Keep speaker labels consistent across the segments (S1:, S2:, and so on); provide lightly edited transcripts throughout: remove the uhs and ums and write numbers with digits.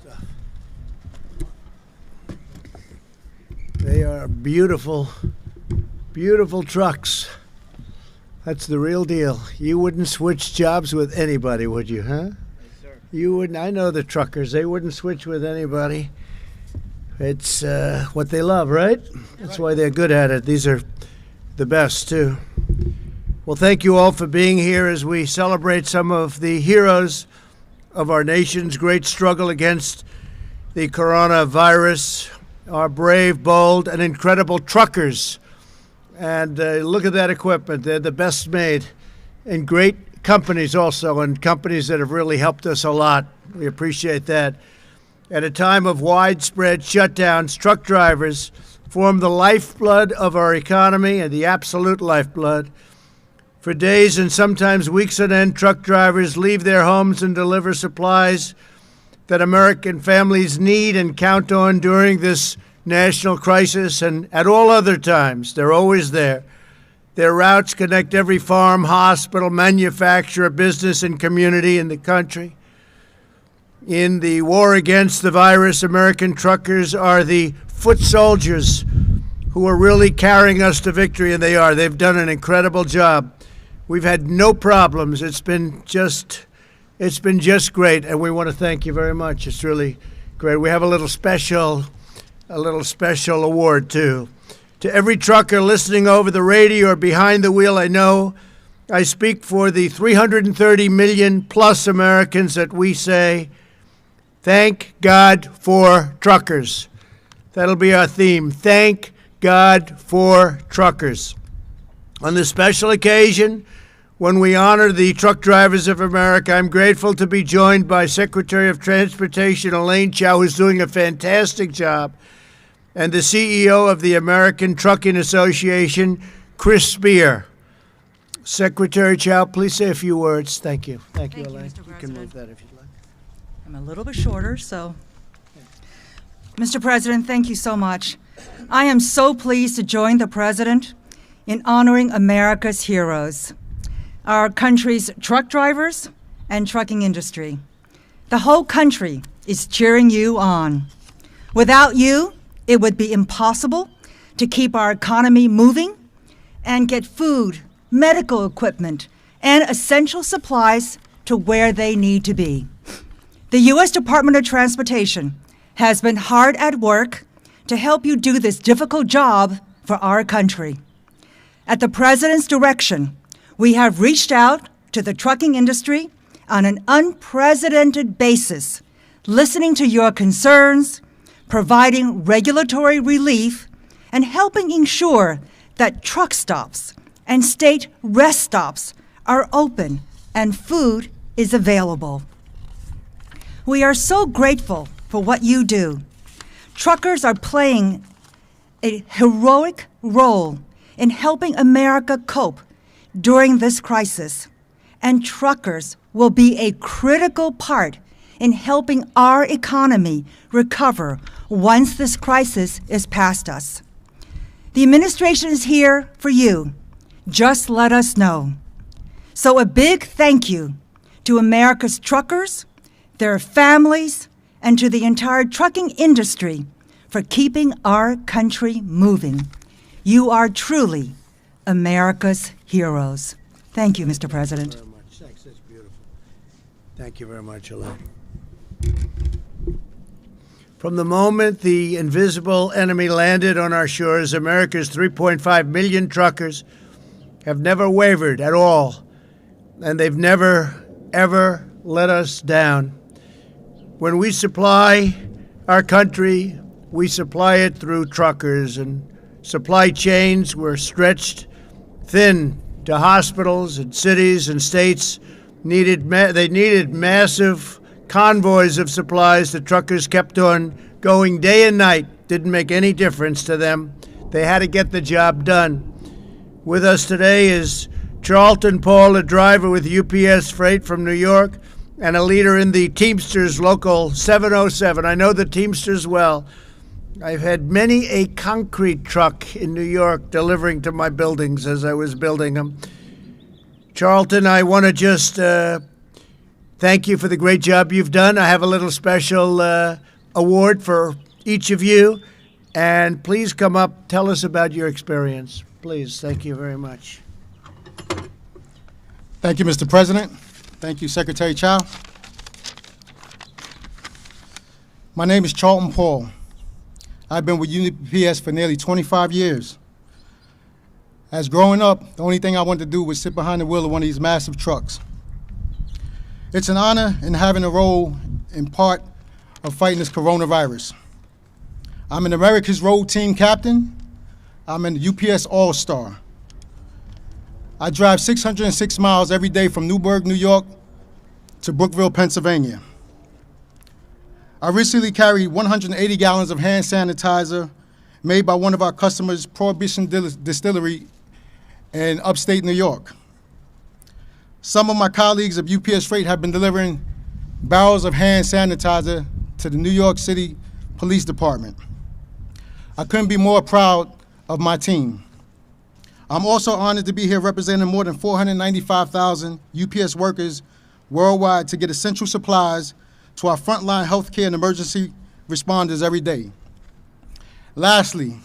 S1: stuff. They are beautiful, beautiful trucks. That's the real deal. You wouldn't switch jobs with anybody, would you, huh?
S2: Yes, sir.
S1: You wouldn't. I know the truckers. They wouldn't switch with anybody. It's what they love, right? That's why they're good at it. These are the best, too. Well, thank you all for being here as we celebrate some of the heroes of our nation's great struggle against the coronavirus, our brave, bold, and incredible truckers. And look at that equipment. They're the best made. And great companies also, and companies that have really helped us a lot. We appreciate that. At a time of widespread shutdowns, truck drivers form the lifeblood of our economy and the absolute lifeblood. For days and sometimes weeks on end, truck drivers leave their homes and deliver supplies that American families need and count on during this national crisis, and at all other times. They're always there. Their routes connect every farm, hospital, manufacturer, business, and community in the country. In the war against the virus, American truckers are the foot soldiers who are really carrying us to victory, and they are. They've done an incredible job. We've had no problems. It's been just great, and we want to thank you very much. It's really great. We have a little special award, too. To every trucker listening over the radio or behind the wheel, I know I speak for the 330 million plus Americans that we say, thank God for truckers. That'll be our theme. Thank God for truckers. On this special occasion, when we honor the truck drivers of America, I'm grateful to be joined by Secretary of Transportation Elaine Chao, who's doing a fantastic job, and the CEO of the American Trucking Association, Chris Spear. Secretary Chao, please say a few words. Thank you. Thank you, Elaine.
S3: Mr.
S1: You can move that if you'd like.
S3: I'm a little bit shorter, so. Mr. President, thank you so much. I am so pleased to join the President in honoring America's heroes, our country's truck drivers and trucking industry. The whole country is cheering you on. Without you, it would be impossible to keep our economy moving and get food, medical equipment, and essential supplies to where they need to be. The U.S. Department of Transportation has been hard at work to help you do this difficult job for our country. At the President's direction, we have reached out to the trucking industry on an unprecedented basis, listening to your concerns, providing regulatory relief, and helping ensure that truck stops and state rest stops are open and food is available. We are so grateful for what you do. Truckers are playing a heroic role in helping America cope during this crisis, and truckers will be a critical part in helping our economy recover once this crisis is past us. The administration is here for you. Just let us know. So a big thank you to America's truckers, their families, and to the entire trucking industry for keeping our country moving. You are truly America's heroes. Thank you, Mr. President.
S1: Thank you very much. Thanks. That's beautiful. Thank you very much, Elaine. From the moment the invisible enemy landed on our shores, America's 3.5 million truckers have never wavered at all, and they've never, ever let us down. When we supply our country, we supply it through truckers, and supply chains were stretched thin to hospitals and cities and states. They needed massive convoys of supplies. The truckers kept on going day and night. Didn't make any difference to them. They had to get the job done. With us today is Charlton Paul, a driver with UPS Freight from New York and a leader in the Teamsters Local 707. I know the Teamsters well. I've had many a concrete truck in New York delivering to my buildings as I was building them. Charlton, I want to just thank you for the great job you've done. I have a little special award for each of you. And please come up, tell us about your experience. Please, thank you very much.
S2: Thank you, Mr. President. Thank you, Secretary Chow. My name is Charlton Paul. I've been with UPS for nearly 25 years. As growing up, the only thing I wanted to do was sit behind the wheel of one of these massive trucks. It's an honor in having a role in part of fighting this coronavirus. I'm an America's Road Team Captain. I'm an UPS All-Star. I drive 606 miles every day from Newburgh, New York to Brookville, Pennsylvania. I recently carried 180 gallons of hand sanitizer made by one of our customers, Prohibition Distillery in upstate New York. Some of my colleagues of UPS Freight have been delivering barrels of hand sanitizer to the New York City Police Department. I couldn't be more proud of my team. I'm also honored to be here representing more than 495,000 UPS workers worldwide to get essential supplies to our frontline healthcare and emergency responders every day. Lastly,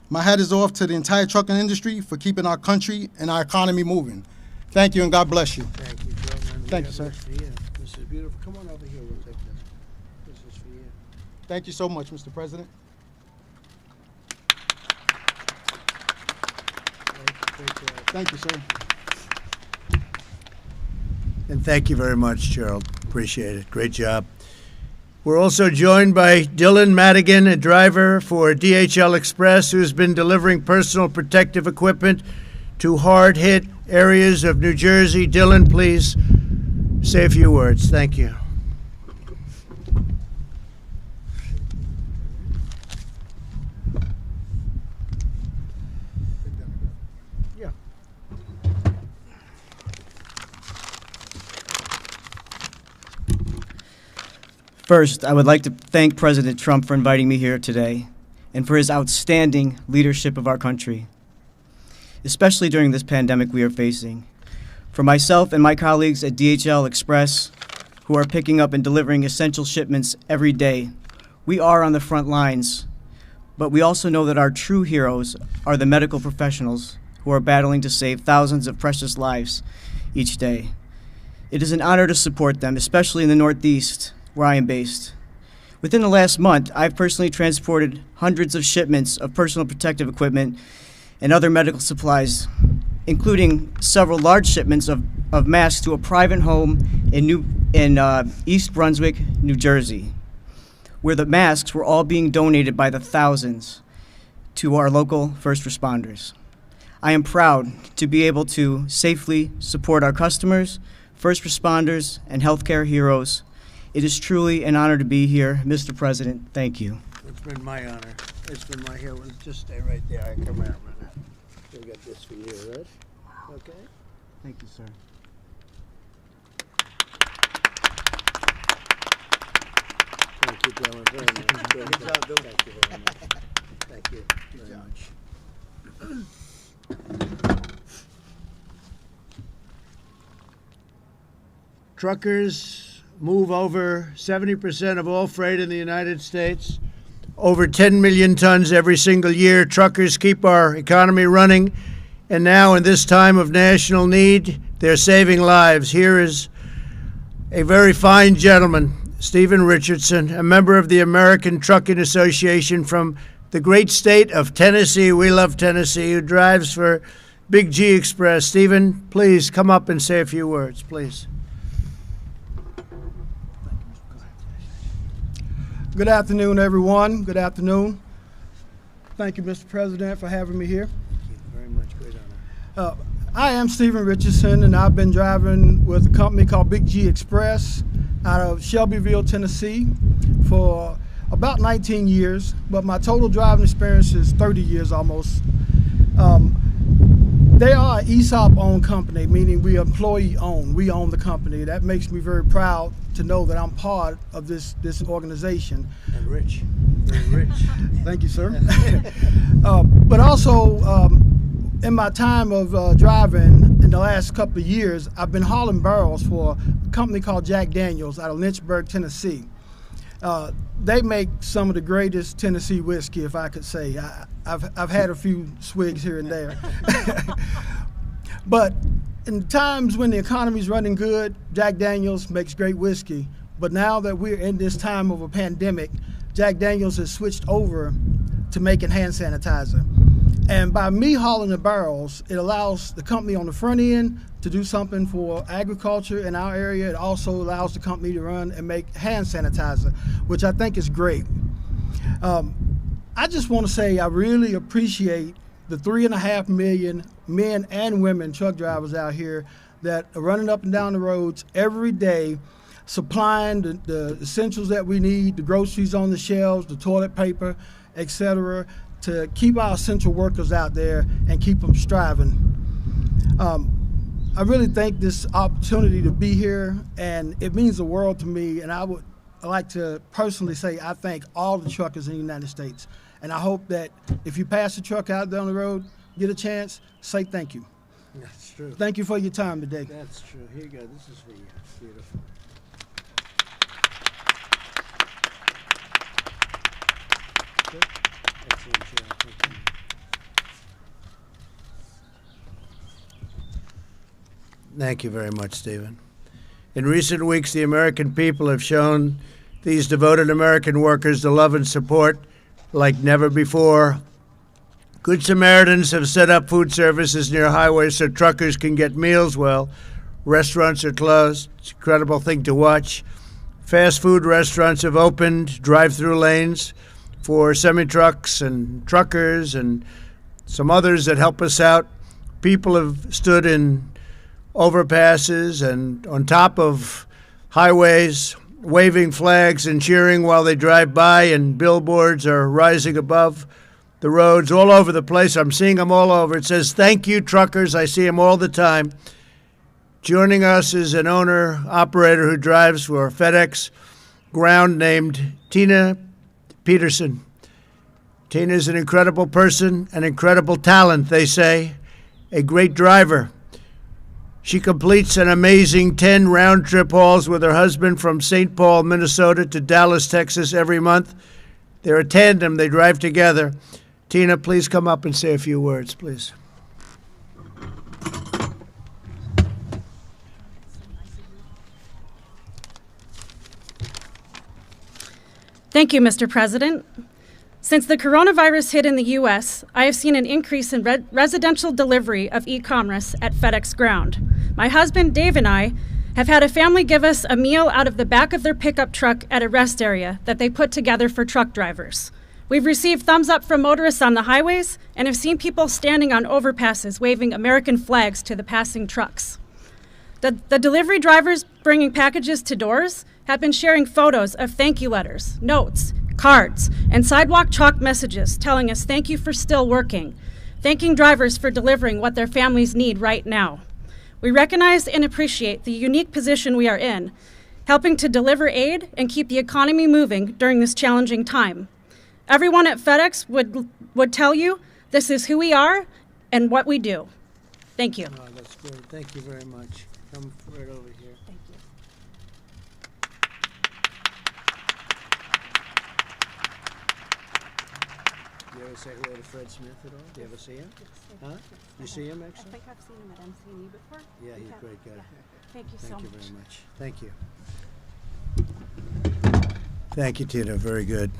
S2: my hat is off to the entire trucking industry for keeping our country and our economy moving. Thank you and God bless you.
S1: Thank you, gentlemen.
S2: Thank you, sir.
S1: This for you. This is beautiful. Come on over here, we'll take this. This is for you.
S2: Thank you so much, Mr. President.
S1: Great job.
S2: Thank you, sir.
S1: And thank you very much, Gerald. Appreciate it. Great job. We're also joined by Dylan Madigan, a driver for DHL Express, who's been delivering personal protective equipment to hard-hit areas of New Jersey. Dylan, please say a few words. Thank you.
S4: First, I would like to thank President Trump for inviting me here today and for his outstanding leadership of our country, especially during this pandemic we are facing. For myself and my colleagues at DHL Express, who are picking up and delivering essential shipments every day, we are on the front lines, but we also know that our true heroes are the medical professionals who are battling to save thousands of precious lives each day. It is an honor to support them, especially in the Northeast, where I am based. Within the last month, I've personally transported hundreds of shipments of personal protective equipment and other medical supplies, including several large shipments of masks to a private home in East Brunswick, New Jersey, where the masks were all being donated by the thousands to our local first responders. I am proud to be able to safely support our customers, first responders, and healthcare heroes. It is truly an honor to be here. Mr. President, thank you.
S1: It's been my honor. It's been my here. Just stay right there. I come out. We got this for you, right? Okay.
S4: Thank you, sir.
S1: Thank you, Dylan, very much. Good job, Dylan. Thank you very much. Thank you very much. Truckers move over 70% of all freight in the United States, over 10 million tons every single year. Truckers keep our economy running, and now in this time of national need, they're saving lives. Here is a very fine gentleman, Stephen Richardson, a member of the American Trucking Association from the great state of Tennessee. We love Tennessee, who drives for Big G Express. Stephen, please come up and say a few words, please.
S5: Good afternoon, everyone. Good afternoon. Thank you, Mr. President, for having me here.
S1: Thank you very much. Great honor.
S5: I am Stephen Richardson, and I've been driving with a company called Big G Express out of Shelbyville, Tennessee for about 19 years, but my total driving experience is 30 years almost. They are an ESOP-owned company, meaning we employee-owned. We own the company. That makes me very proud to know that I'm part of this organization.
S1: And rich, very rich.
S5: Thank you, sir. But also, in my time of driving in the last couple of years, I've been hauling barrels for a company called Jack Daniels out of Lynchburg, Tennessee. They make some of the greatest Tennessee whiskey, if I could say. I've had a few swigs here and there. But in times when the economy's running good, Jack Daniels makes great whiskey. But now that we're in this time of a pandemic, Jack Daniels has switched over to making hand sanitizer. And by me hauling the barrels, it allows the company on the front end to do something for agriculture in our area. It also allows the company to run and make hand sanitizer, which I think is great. I just want to say I really appreciate the 3.5 million men and women truck drivers out here that are running up and down the roads every day, supplying the essentials that we need, the groceries on the shelves, the toilet paper, etc., to keep our essential workers out there and keep them striving. I really think this opportunity to be here, and it means the world to me, and I would like to personally say I thank all the truckers in the United States. And I hope that if you pass a truck out down the road, get a chance, say thank you.
S1: That's true.
S5: Thank you for your time today.
S1: That's true. Here you go. This is for you. Beautiful. Good. Excellent job. Thank you. Thank you very much, Stephen. In recent weeks, the American people have shown these devoted American workers the love and support like never before. Good Samaritans have set up food services near highways so truckers can get meals while restaurants are closed. It's an incredible thing to watch. Fast food restaurants have opened drive-through lanes for semi-trucks and truckers and some others that help us out. People have stood in overpasses and on top of highways, waving flags and cheering while they drive by, and billboards are rising above the roads all over the place. I'm seeing them all over. It says, "Thank you, truckers." I see them all the time. Joining us is an owner-operator who drives for FedEx Ground named Tina Peterson. Tina is an incredible person, an incredible talent, they say, a great driver. She completes an amazing 10 round-trip hauls with her husband from St. Paul, Minnesota to Dallas, Texas every month. They're a tandem. They drive together. Tina, please come up and say a few words, please.
S6: Thank you, Mr. President. Since the coronavirus hit in the U.S., I have seen an increase in residential delivery of e-commerce at FedEx Ground. My husband, Dave, and I have had a family give us a meal out of the back of their pickup truck at a rest area that they put together for truck drivers. We've received thumbs up from motorists on the highways and have seen people standing on overpasses waving American flags to the passing trucks. The delivery drivers bringing packages to doors have been sharing photos of thank you letters, notes, cards, and sidewalk chalk messages telling us thank you for still working, thanking drivers for delivering what their families need right now. We recognize and appreciate the unique position we are in, helping to deliver aid and keep the economy moving during this challenging time. Everyone at FedEx would tell you this is who we are and what we do. Thank you.
S1: Oh, that's good. Thank you very much. Come right over here.
S6: Thank you.
S1: Do you ever say hello to Fred Smith at all? Do you ever see him? Huh? You see him, actually?
S6: I think I've seen him at MCNE before.
S1: Yeah, he's a great guy.
S6: Thank you so
S1: Thank you
S6: much.
S1: very much. Thank you. Thank you, Tina. Very good.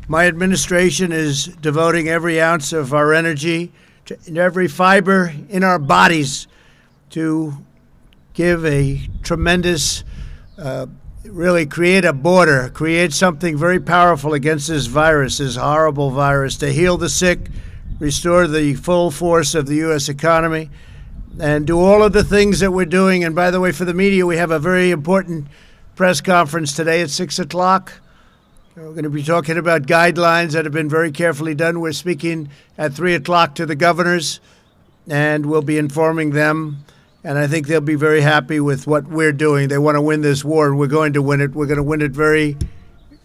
S1: My administration is devoting every ounce of our energy to every fiber in our bodies to give a tremendous, really create a border, create something very powerful against this virus, this horrible virus, to heal the sick, restore the full force of the U.S. economy, and do all of the things that we're doing. And by the way, for the media, we have a very important press conference today at 6 o'clock. We're going to be talking about guidelines that have been very carefully done. We're speaking at 3 o'clock to the governors, and we'll be informing them. And I think they'll be very happy with what we're doing. They want to win this war, and we're going to win it. We're going to win it very,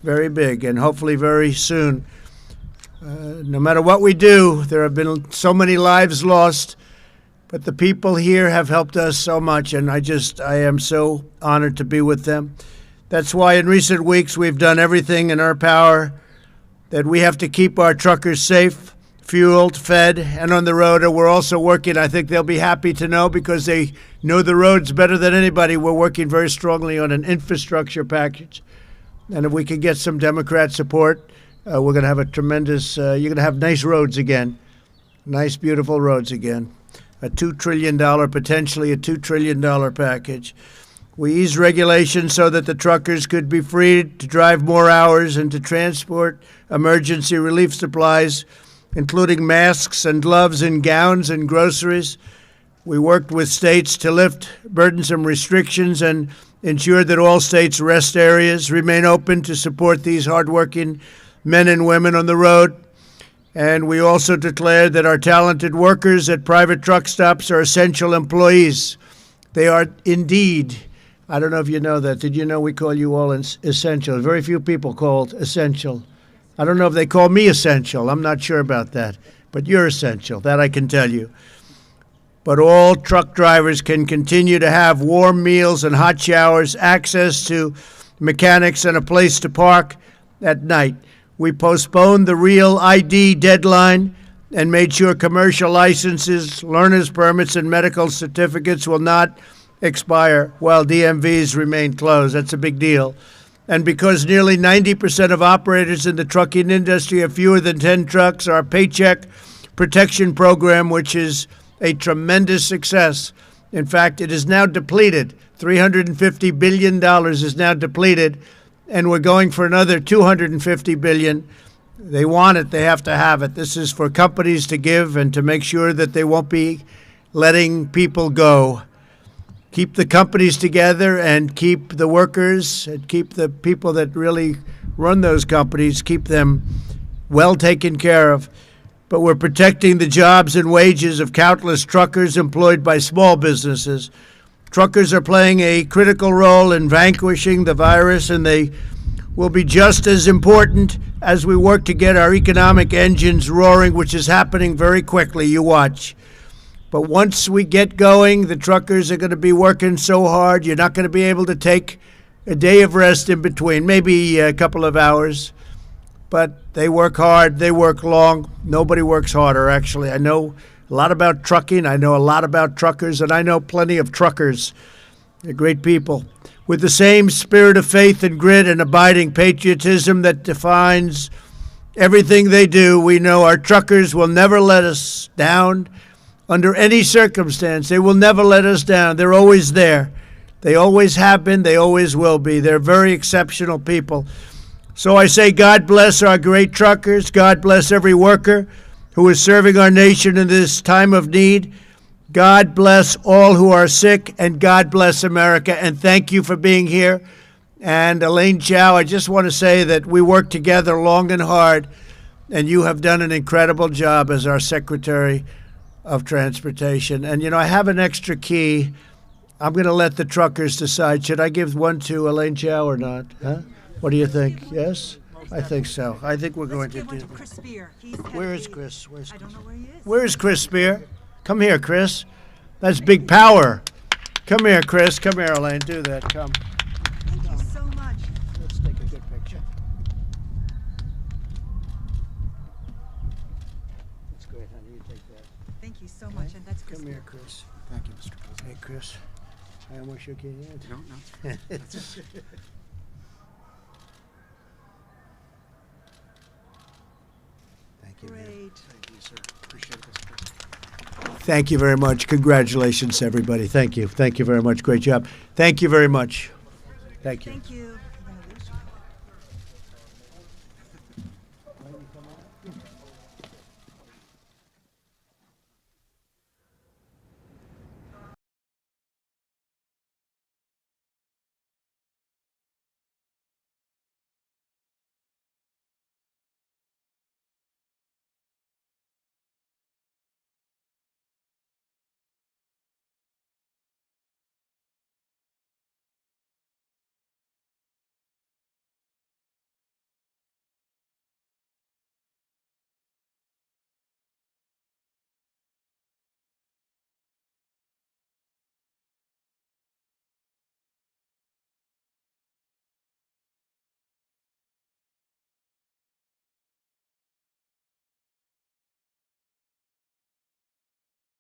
S1: very big, and hopefully very soon. No matter what we do, there have been so many lives lost. But the people here have helped us so much, and I am so honored to be with them. That's why in recent weeks we've done everything in our power that we have to keep our truckers safe, fueled, fed, and on the road. And we're also working, I think they'll be happy to know, because they know the roads better than anybody. We're working very strongly on an infrastructure package. And if we can get some Democrat support, we're going to have a tremendous, you're going to have nice roads again. Nice, beautiful roads again. A $2 trillion, potentially a $2 trillion package. We eased regulations so that the truckers could be freed to drive more hours and to transport emergency relief supplies, including masks and gloves and gowns and groceries. We worked with states to lift burdensome restrictions and ensure that all states' rest areas remain open to support these hardworking men and women on the road. And we also declared that our talented workers at private truck stops are essential employees. They are indeed. I don't know if you know that. Did you know we call you all essential? Very few people called essential. I don't know if they call me essential. I'm not sure about that. But you're essential. That I can tell you. But all truck drivers can continue to have warm meals and hot showers, access to mechanics, and a place to park at night. We postponed the real ID deadline and made sure commercial licenses, learner's permits, and medical certificates will not expire while DMVs remain closed. That's a big deal. And because nearly 90% of operators in the trucking industry have fewer than 10 trucks, our Paycheck Protection Program, which is a tremendous success. In fact, it is now depleted. $350 billion is now depleted, and we're going for another $250 billion. They want it. They have to have it. This is for companies to give and to make sure that they won't be letting people go. Keep the companies together and keep the workers and keep the people that really run those companies, keep them well taken care of. But we're protecting the jobs and wages of countless truckers employed by small businesses. Truckers are playing a critical role in vanquishing the virus, and they will be just as important as we work to get our economic engines roaring, which is happening very quickly. You watch. But once we get going, the truckers are going to be working so hard, you're not going to be able to take a day of rest in between, maybe a couple of hours. But they work hard, they work long. Nobody works harder, actually. I know a lot about trucking, I know a lot about truckers, and I know plenty of truckers. They're great people. With the same spirit of faith and grit and abiding patriotism that defines everything they do, we know our truckers will never let us down under any circumstance. They will never let us down. They're always there. They always have been. They always will be. They're very exceptional people. So I say God bless our great truckers. God bless every worker who is serving our nation in this time of need. God bless all who are sick, and God bless America. And thank you for being here. And Elaine Chao, I just want to say that we worked together long and hard, and you have done an incredible job as our Secretary of Transportation. And, you know, I have an extra key. I'm going to let the truckers decide. Should I give one to Elaine Chao or not? Huh? What do you think? Yes? I think so. I think we're going to do it. Where is Chris?
S3: I don't know where he is.
S1: Where is Chris Spear? Come here, Chris. That's big power. Come here, Chris. Come here, Elaine. Do that. Come.
S3: Thank you so much.
S1: Let's take a good picture. That's great, honey. You take that.
S3: Thank you so much, and that's Chris.
S1: Come here, Chris.
S2: Thank you, Mr. President.
S1: Hey, Chris. I almost shook your hand.
S2: No.
S1: Thank you.
S3: Great.
S2: Thank you, sir. Appreciate it, Mr. President.
S1: Thank you very much. Congratulations, everybody. Thank you. Thank you very much. Great job. Thank you very much. Thank you.
S3: Thank you.